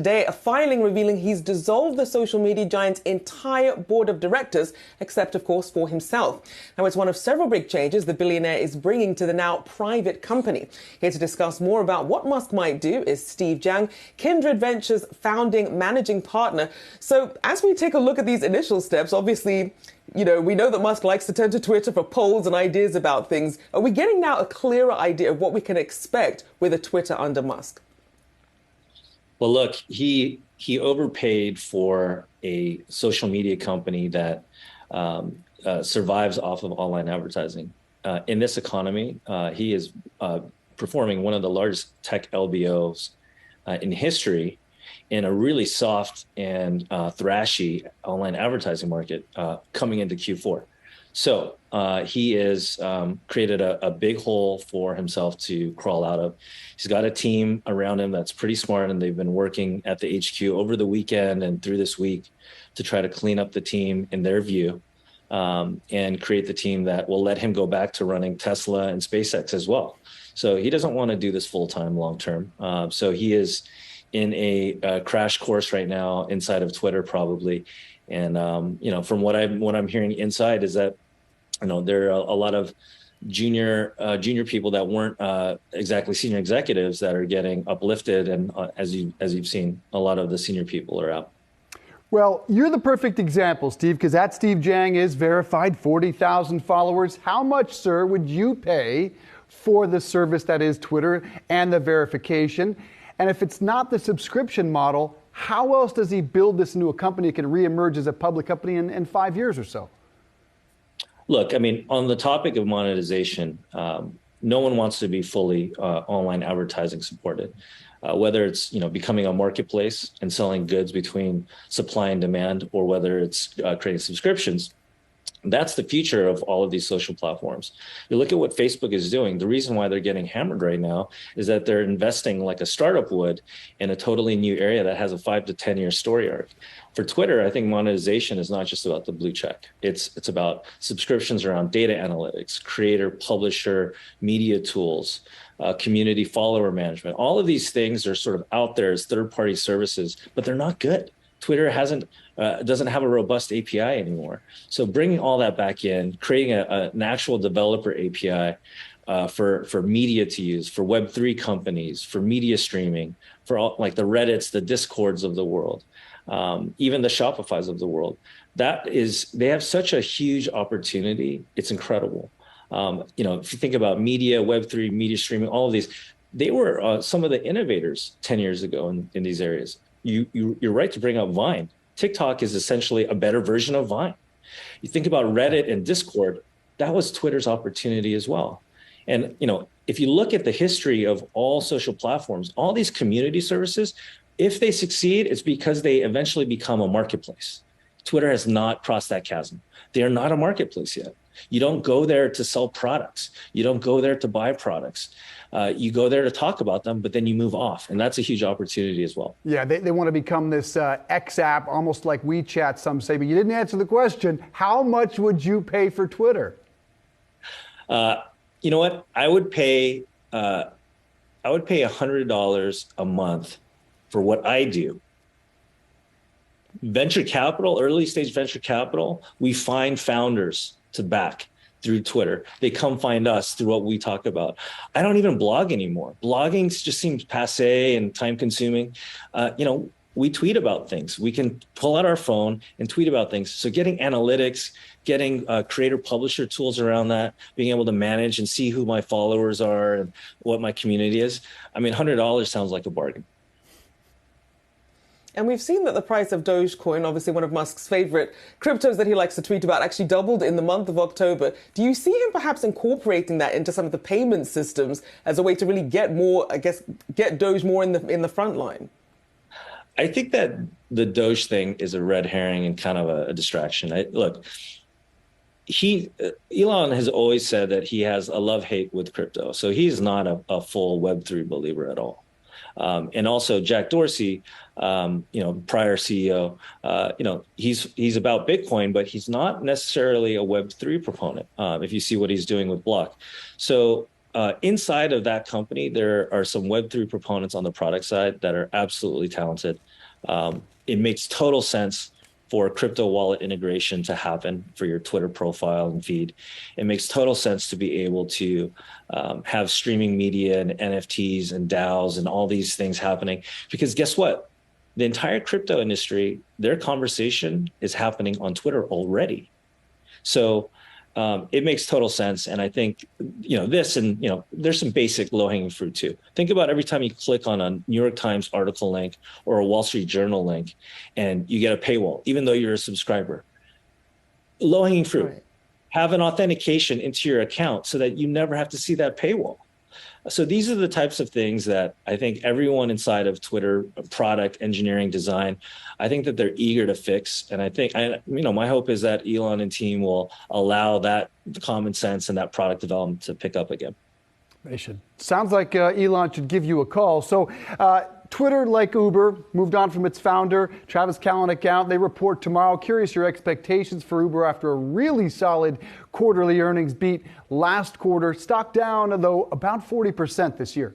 Today, a filing revealing he's dissolved the social media giant's entire board of directors, except, of course, for himself. Now, it's one of several big changes the billionaire is bringing to the now private company. Here to discuss more about what Musk might do is Steve Jiang, Kindred Ventures founding managing partner. So as we take a look at these initial steps, obviously, we know that Musk likes to turn to Twitter for polls and ideas about things. Are we getting now a clearer idea of what we can expect with a Twitter under Musk? Well, look, he overpaid for a social media company that survives off of online advertising. In this economy, he is performing one of the largest tech LBOs in history in a really soft and thrashy online advertising market coming into Q4. So he has created a big hole for himself to crawl out of. He's got a team around him that's pretty smart, and they've been working at the HQ over the weekend and through this week to try to clean up the team in their view and create the team that will let him go back to running Tesla and SpaceX as well. So he doesn't want to do this full-time long-term. So he is in a crash course right now inside of Twitter, probably. And, from what I'm hearing inside is that, there are a lot of junior people that weren't exactly senior executives that are getting uplifted. And as you've seen, a lot of the senior people are out. Well, you're the perfect example, Steve, because that Steve Jiang is verified, 40,000 followers. How much, sir, would you pay for the service that is Twitter and the verification? And if it's not the subscription model, how else does he build this into a company that can reemerge as a public company in 5 years or so? Look, I mean, on the topic of monetization, no one wants to be fully online advertising supported, whether it's, becoming a marketplace and selling goods between supply and demand, or whether it's creating subscriptions. That's the future of all of these social platforms. You look at what Facebook is doing. The reason why they're getting hammered right now is that they're investing like a startup would in a totally new area that has a 5 to 10 year story arc. For Twitter, I think monetization is not just about the blue check. It's about subscriptions around data analytics, creator, publisher, media tools, community follower management. All of these things are sort of out there as third-party services, but they're not good. Twitter doesn't have a robust API anymore. So bringing all that back in, creating an actual developer API for media to use, for Web3 companies, for media streaming, for all, like the Reddits, the Discords of the world, even the Shopifys of the world. They have such a huge opportunity. It's incredible. If you think about media, Web3, media streaming, all of these, they were some of the innovators 10 years ago in these areas. You're right to bring up Vine. TikTok is essentially a better version of Vine. You think about Reddit and Discord, that was Twitter's opportunity as well. And, if you look at the history of all social platforms, all these community services, if they succeed, it's because they eventually become a marketplace. Twitter has not crossed that chasm. They are not a marketplace yet. You don't go there to sell products. You don't go there to buy products. You go there to talk about them, but then you move off. And that's a huge opportunity as well. Yeah, they want to become this X app, almost like WeChat, some say. But you didn't answer the question. How much would you pay for Twitter? You know what? I would pay $100 a month for what I do. Venture capital, early stage venture capital, we find founders to back through Twitter. They come find us through what we talk about. I don't even blog anymore. Blogging just seems passé and time consuming. We tweet about things. We can pull out our phone and tweet about things. So getting analytics, getting creator publisher tools around that, being able to manage and see who my followers are and what my community is. I mean, $100 sounds like a bargain. And we've seen that the price of Dogecoin, obviously one of Musk's favorite cryptos that he likes to tweet about, actually doubled in the month of October. Do you see him perhaps incorporating that into some of the payment systems as a way to really get more, get Doge more in the front line? I think that the Doge thing is a red herring and kind of a distraction. Elon has always said that he has a love-hate with crypto. So he's not a full Web3 believer at all. And also Jack Dorsey, prior CEO, he's about Bitcoin, but he's not necessarily a Web3 proponent. If you see what he's doing with Block. So inside of that company, there are some Web3 proponents on the product side that are absolutely talented. It makes total sense for crypto wallet integration to happen for your Twitter profile and feed. It makes total sense to be able to have streaming media and NFTs and DAOs and all these things happening. Because guess what? The entire crypto industry, their conversation is happening on Twitter already. So it makes total sense. And I think, this and, there's some basic low hanging fruit too. Think about every time you click on a New York Times article link or a Wall Street Journal link and you get a paywall, even though you're a subscriber. Low hanging fruit. Right. Have an authentication into your account so that you never have to see that paywall. So these are the types of things that I think everyone inside of Twitter, product, engineering, design, I think that they're eager to fix. And I think, my hope is that Elon and team will allow that common sense and that product development to pick up again. They should. Sounds like Elon should give you a call. So Twitter, like Uber, moved on from its founder, Travis Kalanick out. They report tomorrow. Curious your expectations for Uber after a really solid quarterly earnings beat last quarter. Stock down, though, about 40% this year.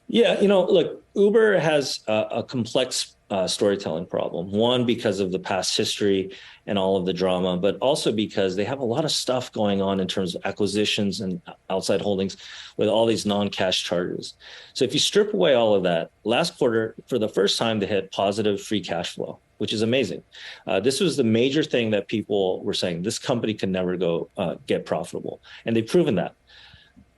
Yeah, look, Uber has a complex storytelling problem. One, because of the past history and all of the drama, but also because they have a lot of stuff going on in terms of acquisitions and outside holdings with all these non-cash charges. So if you strip away all of that, last quarter, for the first time, they hit positive free cash flow, which is amazing. This was the major thing that people were saying, this company can never go get profitable. And they've proven that.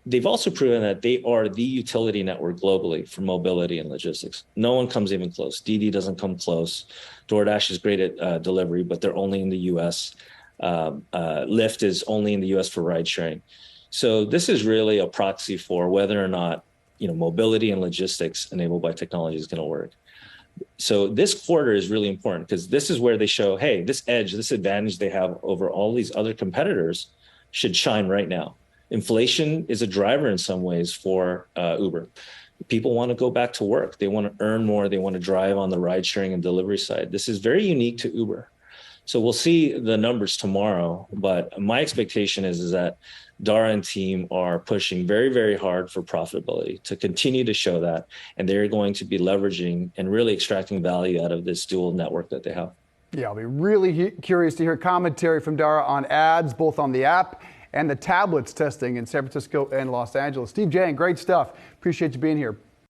They've also proven that they are the utility network globally for mobility and logistics. No one comes even close. Didi doesn't come close. DoorDash is great at delivery, but they're only in the U.S. Lyft is only in the U.S. for ride sharing. So this is really a proxy for whether or not mobility and logistics enabled by technology is going to work. So this quarter is really important because this is where they show, hey, this edge, this advantage they have over all these other competitors should shine right now. Inflation is a driver in some ways for Uber. People want to go back to work. They want to earn more. They want to drive on the ride sharing and delivery side. This is very unique to Uber. So we'll see the numbers tomorrow. But my expectation is that Dara and team are pushing very, very hard for profitability to continue to show that. And they're going to be leveraging and really extracting value out of this dual network that they have. Yeah, I'll be really curious to hear commentary from Dara on ads, both on the app and the tablets testing in San Francisco and Los Angeles. Steve Jang, great stuff. Appreciate you being here.